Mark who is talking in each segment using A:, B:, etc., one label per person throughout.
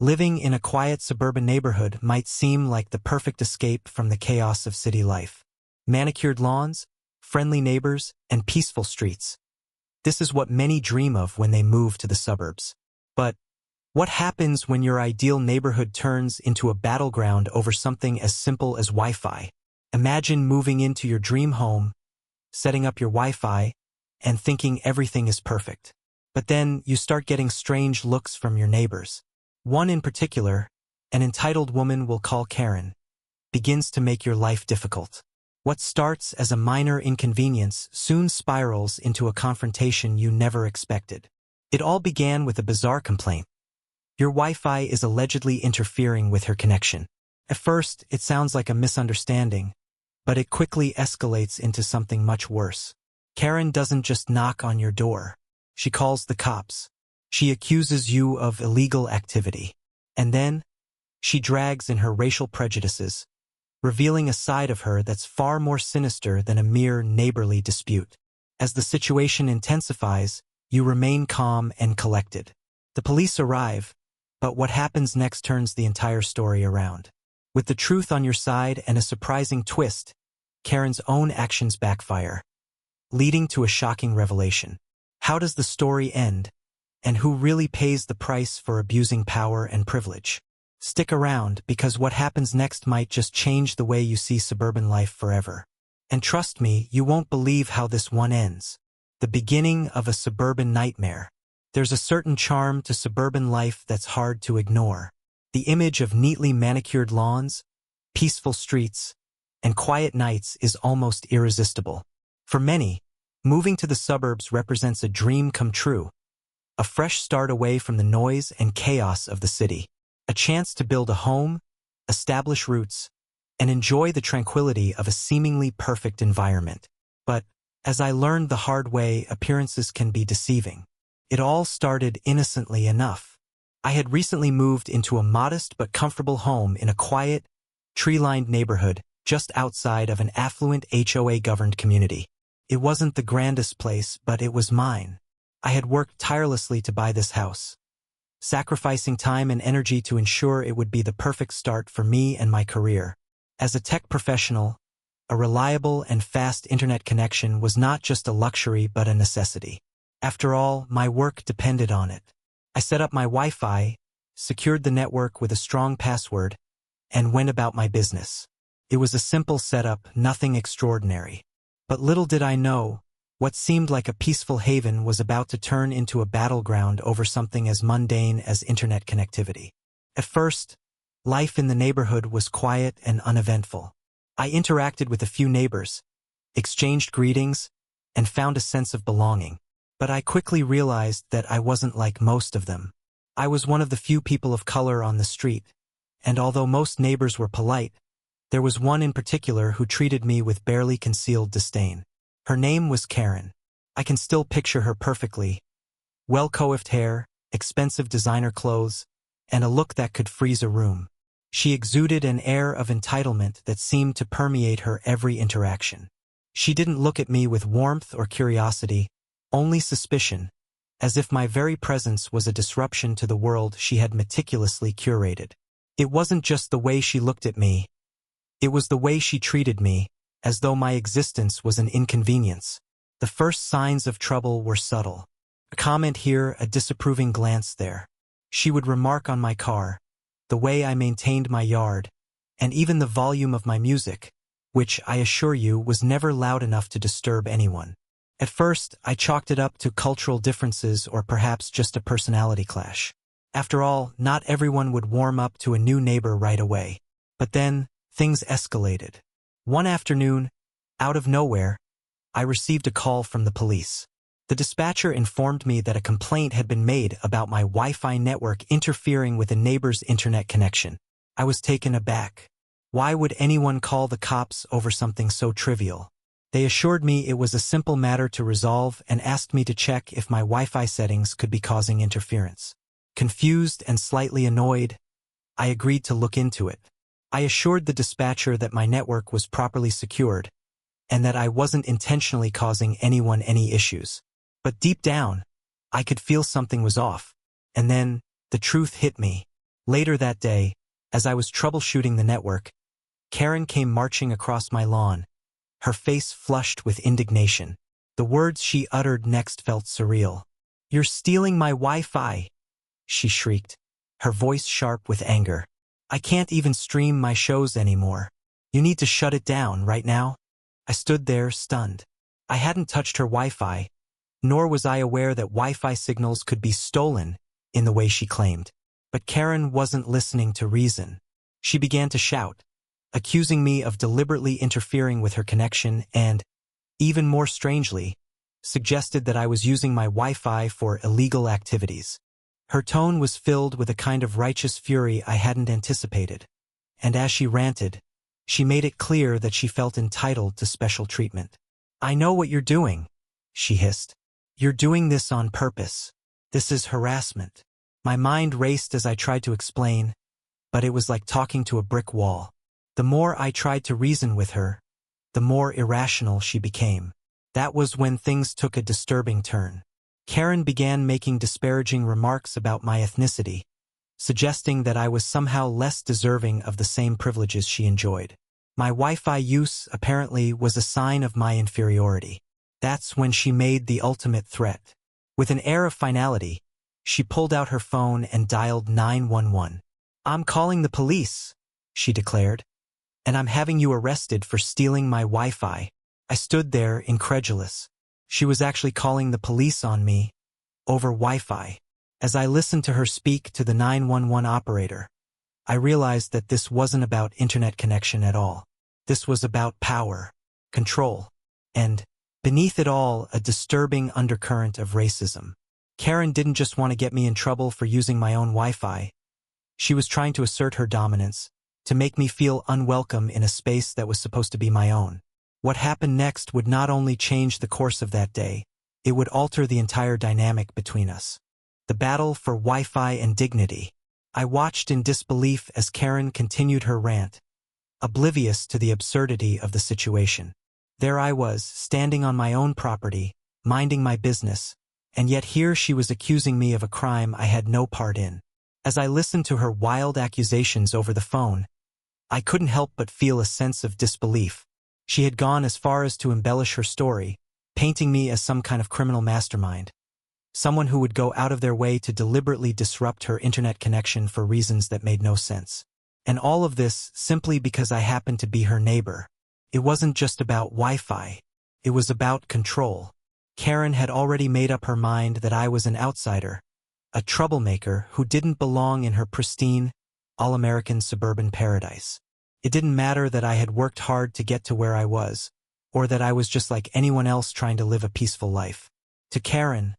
A: Living in a quiet suburban neighborhood might seem like the perfect escape from the chaos of city life. Manicured lawns, friendly neighbors, and peaceful streets. This is what many dream of when they move to the suburbs. But what happens when your ideal neighborhood turns into a battleground over something as simple as Wi-Fi? Imagine moving into your dream home, setting up your Wi-Fi, and thinking everything is perfect. But then you start getting strange looks from your neighbors. One in particular, an entitled woman we'll call Karen, begins to make your life difficult. What starts as a minor inconvenience soon spirals into a confrontation you never expected. It all began with a bizarre complaint. Your Wi-Fi is allegedly interfering with her connection. At first, it sounds like a misunderstanding, but it quickly escalates into something much worse. Karen doesn't just knock on your door. She calls the cops. She accuses you of illegal activity. And then, she drags in her racial prejudices, revealing a side of her that's far more sinister than a mere neighborly dispute. As the situation intensifies, you remain calm and collected. The police arrive, but what happens next turns the entire story around. With the truth on your side and a surprising twist, Karen's own actions backfire, leading to a shocking revelation. How does the story end? And who really pays the price for abusing power and privilege? Stick around, because what happens next might just change the way you see suburban life forever. And trust me, you won't believe how this one ends. The beginning of a suburban nightmare. There's a certain charm to suburban life that's hard to ignore. The image of neatly manicured lawns, peaceful streets, and quiet nights is almost irresistible. For many, moving to the suburbs represents a dream come true. A fresh start away from the noise and chaos of the city. A chance to build a home, establish roots, and enjoy the tranquility of a seemingly perfect environment. But, as I learned the hard way, appearances can be deceiving. It all started innocently enough. I had recently moved into a modest but comfortable home in a quiet, tree-lined neighborhood just outside of an affluent HOA-governed community. It wasn't the grandest place, but it was mine. I had worked tirelessly to buy this house, sacrificing time and energy to ensure it would be the perfect start for me and my career. As a tech professional, a reliable and fast internet connection was not just a luxury but a necessity. After all, my work depended on it. I set up my Wi-Fi, secured the network with a strong password, and went about my business. It was a simple setup, nothing extraordinary. But little did I know, what seemed like a peaceful haven was about to turn into a battleground over something as mundane as internet connectivity. At first, life in the neighborhood was quiet and uneventful. I interacted with a few neighbors, exchanged greetings, and found a sense of belonging. But I quickly realized that I wasn't like most of them. I was one of the few people of color on the street, and although most neighbors were polite, there was one in particular who treated me with barely concealed disdain. Her name was Karen. I can still picture her perfectly. Well-coiffed hair, expensive designer clothes, and a look that could freeze a room. She exuded an air of entitlement that seemed to permeate her every interaction. She didn't look at me with warmth or curiosity, only suspicion, as if my very presence was a disruption to the world she had meticulously curated. It wasn't just the way she looked at me. It was the way she treated me, as though my existence was an inconvenience. The first signs of trouble were subtle. A comment here, a disapproving glance there. She would remark on my car, the way I maintained my yard, and even the volume of my music, which, I assure you, was never loud enough to disturb anyone. At first, I chalked it up to cultural differences or perhaps just a personality clash. After all, not everyone would warm up to a new neighbor right away. But then, things escalated. One afternoon, out of nowhere, I received a call from the police. The dispatcher informed me that a complaint had been made about my Wi-Fi network interfering with a neighbor's internet connection. I was taken aback. Why would anyone call the cops over something so trivial? They assured me it was a simple matter to resolve and asked me to check if my Wi-Fi settings could be causing interference. Confused and slightly annoyed, I agreed to look into it. I assured the dispatcher that my network was properly secured and that I wasn't intentionally causing anyone any issues. But deep down, I could feel something was off. And then, the truth hit me. Later that day, as I was troubleshooting the network, Karen came marching across my lawn, her face flushed with indignation. The words she uttered next felt surreal. "You're stealing my Wi-Fi," she shrieked, her voice sharp with anger. "I can't even stream my shows anymore. You need to shut it down right now." I stood there, stunned. I hadn't touched her Wi-Fi, nor was I aware that Wi-Fi signals could be stolen in the way she claimed. But Karen wasn't listening to reason. She began to shout, accusing me of deliberately interfering with her connection and, even more strangely, suggested that I was using my Wi-Fi for illegal activities. Her tone was filled with a kind of righteous fury I hadn't anticipated, and as she ranted, she made it clear that she felt entitled to special treatment. "I know what you're doing," she hissed. "You're doing this on purpose. This is harassment." My mind raced as I tried to explain, but it was like talking to a brick wall. The more I tried to reason with her, the more irrational she became. That was when things took a disturbing turn. Karen began making disparaging remarks about my ethnicity, suggesting that I was somehow less deserving of the same privileges she enjoyed. My Wi-Fi use, apparently, was a sign of my inferiority. That's when she made the ultimate threat. With an air of finality, she pulled out her phone and dialed 911. "I'm calling the police," she declared, "and I'm having you arrested for stealing my Wi-Fi." I stood there, incredulous. She was actually calling the police on me, over Wi-Fi. As I listened to her speak to the 911 operator, I realized that this wasn't about internet connection at all. This was about power, control, and, beneath it all, a disturbing undercurrent of racism. Karen didn't just want to get me in trouble for using my own Wi-Fi. She was trying to assert her dominance, to make me feel unwelcome in a space that was supposed to be my own. What happened next would not only change the course of that day, it would alter the entire dynamic between us. The battle for Wi-Fi and dignity. I watched in disbelief as Karen continued her rant, oblivious to the absurdity of the situation. There I was, standing on my own property, minding my business, and yet here she was accusing me of a crime I had no part in. As I listened to her wild accusations over the phone, I couldn't help but feel a sense of disbelief. She had gone as far as to embellish her story, painting me as some kind of criminal mastermind, someone who would go out of their way to deliberately disrupt her internet connection for reasons that made no sense. And all of this simply because I happened to be her neighbor. It wasn't just about Wi-Fi. It was about control. Karen had already made up her mind that I was an outsider, a troublemaker who didn't belong in her pristine, all-American suburban paradise. It didn't matter that I had worked hard to get to where I was, or that I was just like anyone else trying to live a peaceful life. To Karen,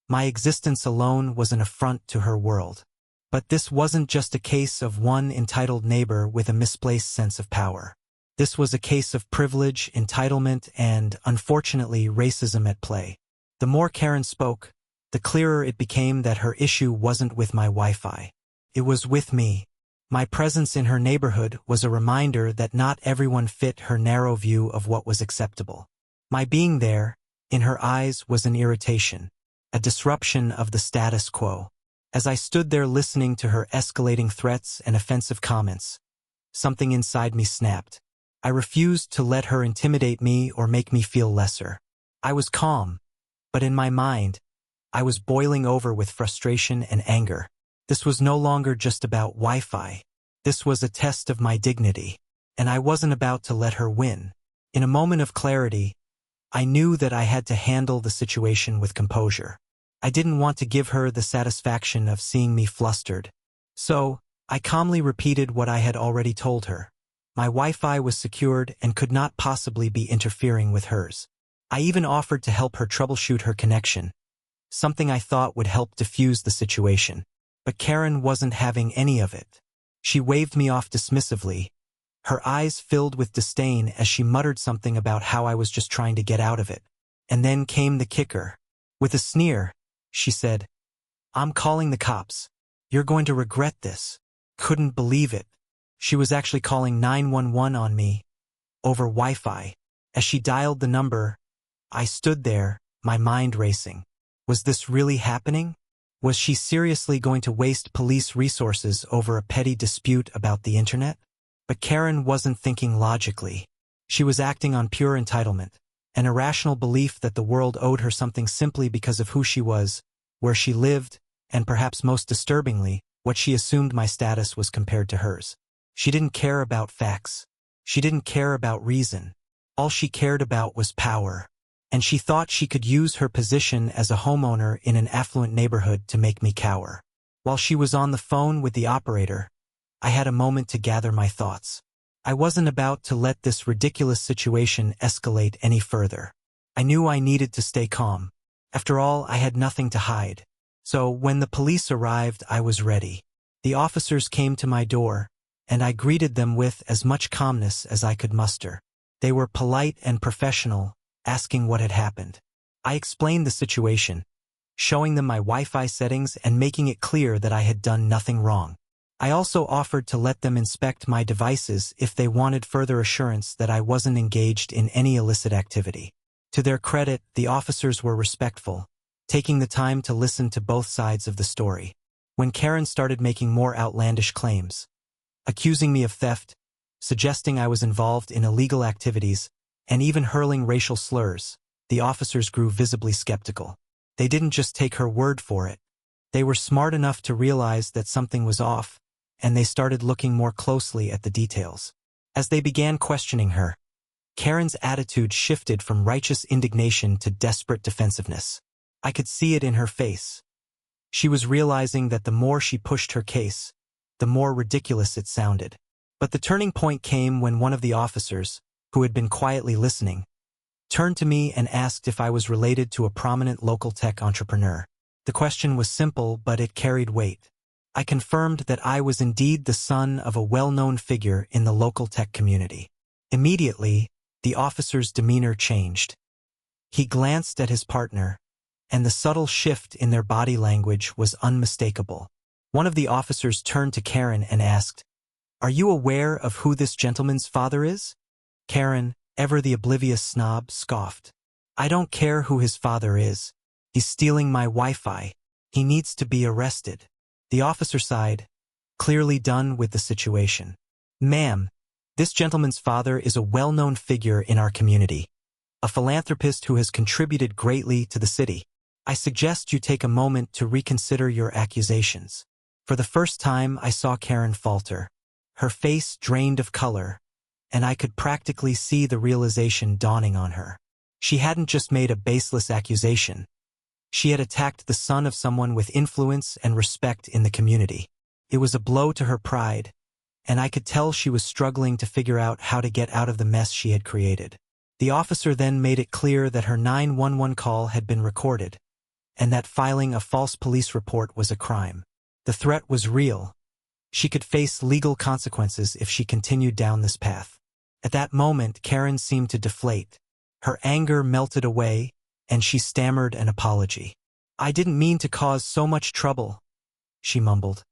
A: my existence alone was an affront to her world. But this wasn't just a case of one entitled neighbor with a misplaced sense of power. This was a case of privilege, entitlement, and, unfortunately, racism at play. The more Karen spoke, the clearer it became that her issue wasn't with my Wi-Fi. It was with me. My presence in her neighborhood was a reminder that not everyone fit her narrow view of what was acceptable. My being there, in her eyes, was an irritation, a disruption of the status quo. As I stood there listening to her escalating threats and offensive comments, something inside me snapped. I refused to let her intimidate me or make me feel lesser. I was calm, but in my mind, I was boiling over with frustration and anger. This was no longer just about Wi-Fi. This was a test of my dignity, and I wasn't about to let her win. In a moment of clarity, I knew that I had to handle the situation with composure. I didn't want to give her the satisfaction of seeing me flustered. So, I calmly repeated what I had already told her. My Wi-Fi was secured and could not possibly be interfering with hers. I even offered to help her troubleshoot her connection, something I thought would help diffuse the situation. But Karen wasn't having any of it. She waved me off dismissively, her eyes filled with disdain as she muttered something about how I was just trying to get out of it. And then came the kicker. With a sneer, she said, "I'm calling the cops. You're going to regret this." Couldn't believe it. She was actually calling 911 on me, over Wi-Fi. As she dialed the number, I stood there, my mind racing. Was this really happening? Was she seriously going to waste police resources over a petty dispute about the internet? But Karen wasn't thinking logically. She was acting on pure entitlement, an irrational belief that the world owed her something simply because of who she was, where she lived, and perhaps most disturbingly, what she assumed my status was compared to hers. She didn't care about facts. She didn't care about reason. All she cared about was power. And she thought she could use her position as a homeowner in an affluent neighborhood to make me cower. While she was on the phone with the operator, I had a moment to gather my thoughts. I wasn't about to let this ridiculous situation escalate any further. I knew I needed to stay calm. After all, I had nothing to hide. So when the police arrived, I was ready. The officers came to my door, and I greeted them with as much calmness as I could muster. They were polite and professional, asking what had happened. I explained the situation, showing them my Wi-Fi settings and making it clear that I had done nothing wrong. I also offered to let them inspect my devices if they wanted further assurance that I wasn't engaged in any illicit activity. To their credit, the officers were respectful, taking the time to listen to both sides of the story. When Karen started making more outlandish claims, accusing me of theft, suggesting I was involved in illegal activities, and even hurling racial slurs, the officers grew visibly skeptical. They didn't just take her word for it. They were smart enough to realize that something was off, and they started looking more closely at the details. As they began questioning her, Karen's attitude shifted from righteous indignation to desperate defensiveness. I could see it in her face. She was realizing that the more she pushed her case, the more ridiculous it sounded. But the turning point came when one of the officers, who had been quietly listening, turned to me and asked if I was related to a prominent local tech entrepreneur. The question was simple, but it carried weight. I confirmed that I was indeed the son of a well-known figure in the local tech community. Immediately, the officer's demeanor changed. He glanced at his partner, and the subtle shift in their body language was unmistakable. One of the officers turned to Karen and asked, "Are you aware of who this gentleman's father is?" Karen, ever the oblivious snob, scoffed. "I don't care who his father is. He's stealing my Wi-Fi. He needs to be arrested." The officer sighed, clearly done with the situation. "Ma'am, this gentleman's father is a well-known figure in our community, a philanthropist who has contributed greatly to the city. I suggest you take a moment to reconsider your accusations." For the first time, I saw Karen falter. Her face drained of color, and I could practically see the realization dawning on her. She hadn't just made a baseless accusation. She had attacked the son of someone with influence and respect in the community. It was a blow to her pride, and I could tell she was struggling to figure out how to get out of the mess she had created. The officer then made it clear that her 911 call had been recorded, and that filing a false police report was a crime. The threat was real. She could face legal consequences if she continued down this path. At that moment, Karen seemed to deflate. Her anger melted away, and she stammered an apology. "I didn't mean to cause so much trouble," she mumbled,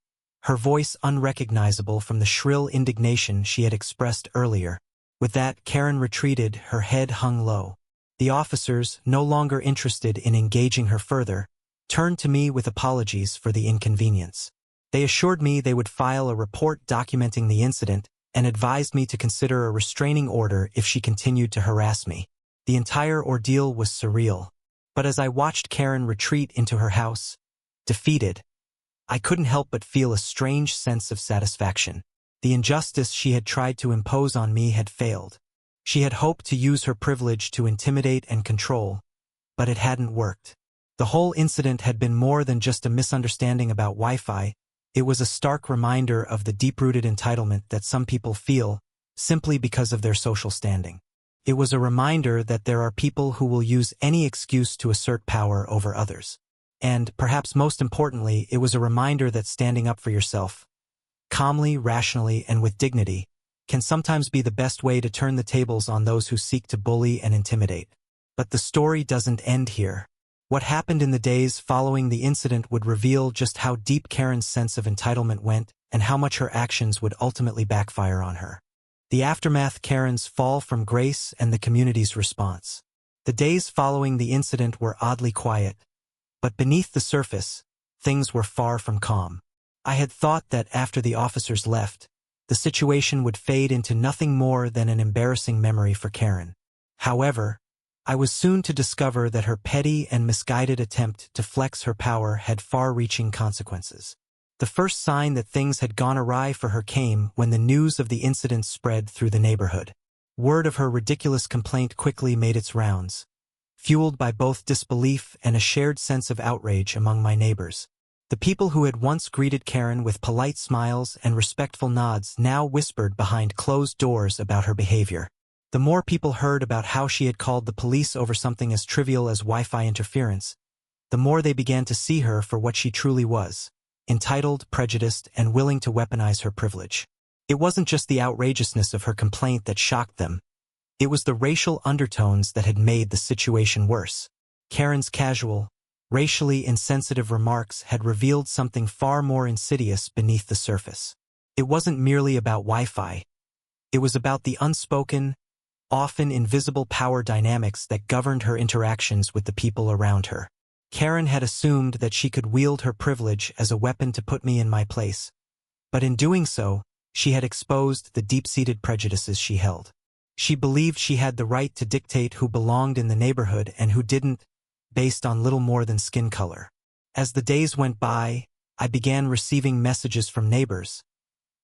A: her voice unrecognizable from the shrill indignation she had expressed earlier. With that, Karen retreated, her head hung low. The officers, no longer interested in engaging her further, turned to me with apologies for the inconvenience. They assured me they would file a report documenting the incident and advised me to consider a restraining order if she continued to harass me. The entire ordeal was surreal, but as I watched Karen retreat into her house, defeated, I couldn't help but feel a strange sense of satisfaction. The injustice she had tried to impose on me had failed. She had hoped to use her privilege to intimidate and control, but it hadn't worked. The whole incident had been more than just a misunderstanding about Wi-Fi. It was a stark reminder of the deep-rooted entitlement that some people feel simply because of their social standing. It was a reminder that there are people who will use any excuse to assert power over others. And, perhaps most importantly, it was a reminder that standing up for yourself, calmly, rationally, and with dignity, can sometimes be the best way to turn the tables on those who seek to bully and intimidate. But the story doesn't end here. What happened in the days following the incident would reveal just how deep Karen's sense of entitlement went and how much her actions would ultimately backfire on her. The aftermath: Karen's fall from grace and the community's response. The days following the incident were oddly quiet, but beneath the surface, things were far from calm. I had thought that after the officers left, the situation would fade into nothing more than an embarrassing memory for Karen. However, I was soon to discover that her petty and misguided attempt to flex her power had far-reaching consequences. The first sign that things had gone awry for her came when the news of the incident spread through the neighborhood. Word of her ridiculous complaint quickly made its rounds, fueled by both disbelief and a shared sense of outrage among my neighbors. The people who had once greeted Karen with polite smiles and respectful nods now whispered behind closed doors about her behavior. The more people heard about how she had called the police over something as trivial as Wi-Fi interference, the more they began to see her for what she truly was: entitled, prejudiced, and willing to weaponize her privilege. It wasn't just the outrageousness of her complaint that shocked them. It was the racial undertones that had made the situation worse. Karen's casual, racially insensitive remarks had revealed something far more insidious beneath the surface. It wasn't merely about Wi-Fi. It was about the unspoken, often invisible power dynamics that governed her interactions with the people around her. Karen had assumed that she could wield her privilege as a weapon to put me in my place, but in doing so, she had exposed the deep-seated prejudices she held. She believed she had the right to dictate who belonged in the neighborhood and who didn't, based on little more than skin color. As the days went by, I began receiving messages from neighbors,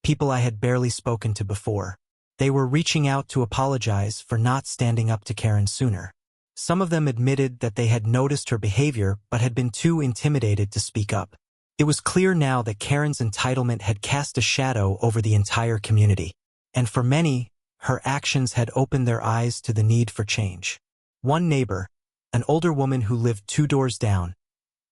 A: people I had barely spoken to before. They were reaching out to apologize for not standing up to Karen sooner. Some of them admitted that they had noticed her behavior but had been too intimidated to speak up. It was clear now that Karen's entitlement had cast a shadow over the entire community, and for many, her actions had opened their eyes to the need for change. One neighbor, an older woman who lived 2 doors down,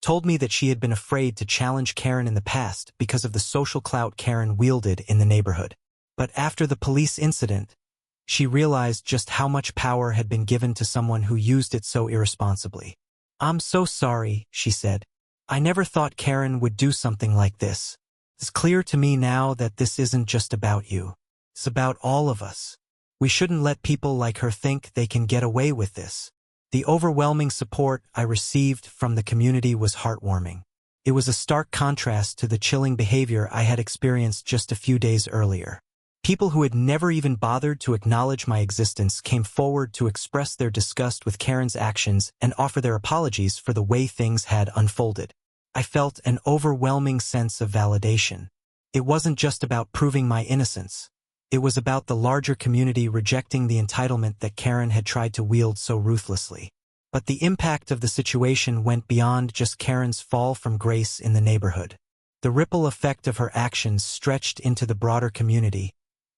A: told me that she had been afraid to challenge Karen in the past because of the social clout Karen wielded in the neighborhood. But after the police incident, she realized just how much power had been given to someone who used it so irresponsibly. "I'm so sorry," she said. "I never thought Karen would do something like this. It's clear to me now that this isn't just about you. It's about all of us. We shouldn't let people like her think they can get away with this." The overwhelming support I received from the community was heartwarming. It was a stark contrast to the chilling behavior I had experienced just a few days earlier. People who had never even bothered to acknowledge my existence came forward to express their disgust with Karen's actions and offer their apologies for the way things had unfolded. I felt an overwhelming sense of validation. It wasn't just about proving my innocence. It was about the larger community rejecting the entitlement that Karen had tried to wield so ruthlessly. But the impact of the situation went beyond just Karen's fall from grace in the neighborhood. The ripple effect of her actions stretched into the broader community,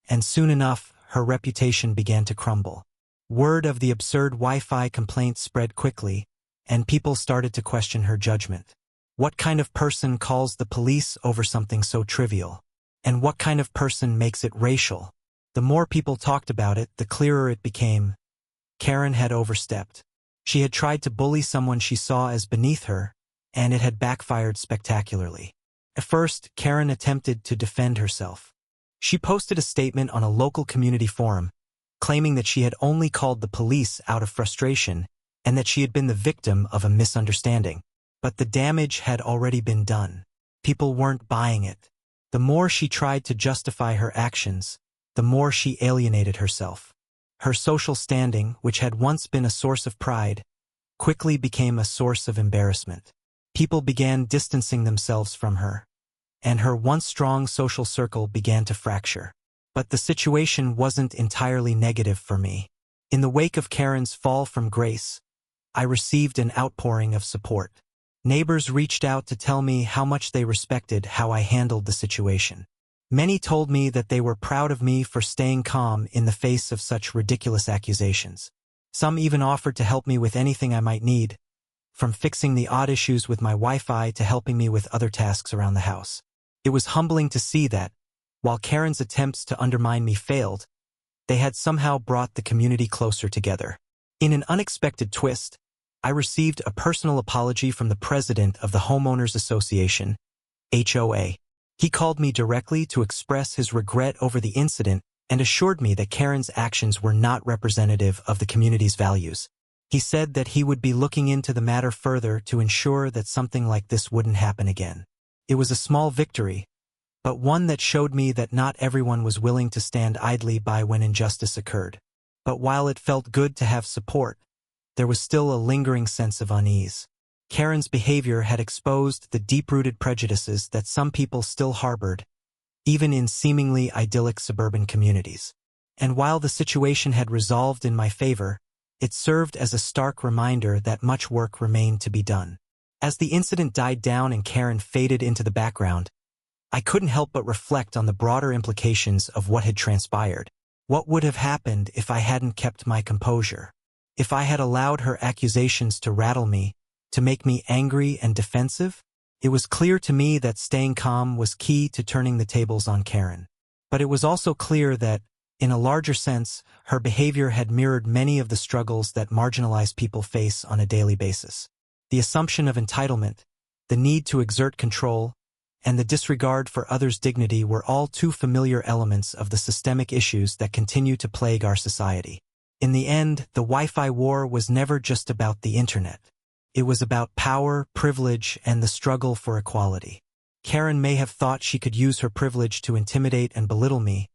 A: and soon enough, her reputation began to crumble. Word of the absurd Wi-Fi complaint spread quickly, and people started to question her judgment. What kind of person calls the police over something so trivial? And what kind of person makes it racial? The more people talked about it, the clearer it became. Karen had overstepped. She had tried to bully someone she saw as beneath her, and it had backfired spectacularly. At first, Karen attempted to defend herself. She posted a statement on a local community forum, claiming that she had only called the police out of frustration and that she had been the victim of a misunderstanding. But the damage had already been done. People weren't buying it. The more she tried to justify her actions, the more she alienated herself. Her social standing, which had once been a source of pride, quickly became a source of embarrassment. People began distancing themselves from her, and her once strong social circle began to fracture. But the situation wasn't entirely negative for me. In the wake of Karen's fall from grace, I received an outpouring of support. Neighbors reached out to tell me how much they respected how I handled the situation. Many told me that they were proud of me for staying calm in the face of such ridiculous accusations. Some even offered to help me with anything I might need, from fixing the odd issues with my Wi-Fi to helping me with other tasks around the house. It was humbling to see that, while Karen's attempts to undermine me failed, they had somehow brought the community closer together. In an unexpected twist, I received a personal apology from the president of the Homeowners Association, HOA. He called me directly to express his regret over the incident and assured me that Karen's actions were not representative of the community's values. He said that he would be looking into the matter further to ensure that something like this wouldn't happen again. It was a small victory, but one that showed me that not everyone was willing to stand idly by when injustice occurred. But while it felt good to have support, there was still a lingering sense of unease. Karen's behavior had exposed the deep-rooted prejudices that some people still harbored, even in seemingly idyllic suburban communities. And while the situation had resolved in my favor, it served as a stark reminder that much work remained to be done. As the incident died down and Karen faded into the background, I couldn't help but reflect on the broader implications of what had transpired. What would have happened if I hadn't kept my composure? If I had allowed her accusations to rattle me, to make me angry and defensive? It was clear to me that staying calm was key to turning the tables on Karen. But it was also clear that, in a larger sense, her behavior had mirrored many of the struggles that marginalized people face on a daily basis. The assumption of entitlement, the need to exert control, and the disregard for others' dignity were all too familiar elements of the systemic issues that continue to plague our society. In the end, the Wi-Fi war was never just about the internet. It was about power, privilege, and the struggle for equality. Karen may have thought she could use her privilege to intimidate and belittle me,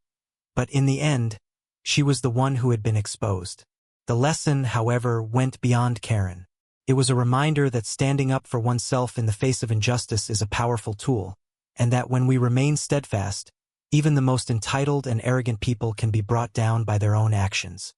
A: but in the end, she was the one who had been exposed. The lesson, however, went beyond Karen. It was a reminder that standing up for oneself in the face of injustice is a powerful tool, and that when we remain steadfast, even the most entitled and arrogant people can be brought down by their own actions.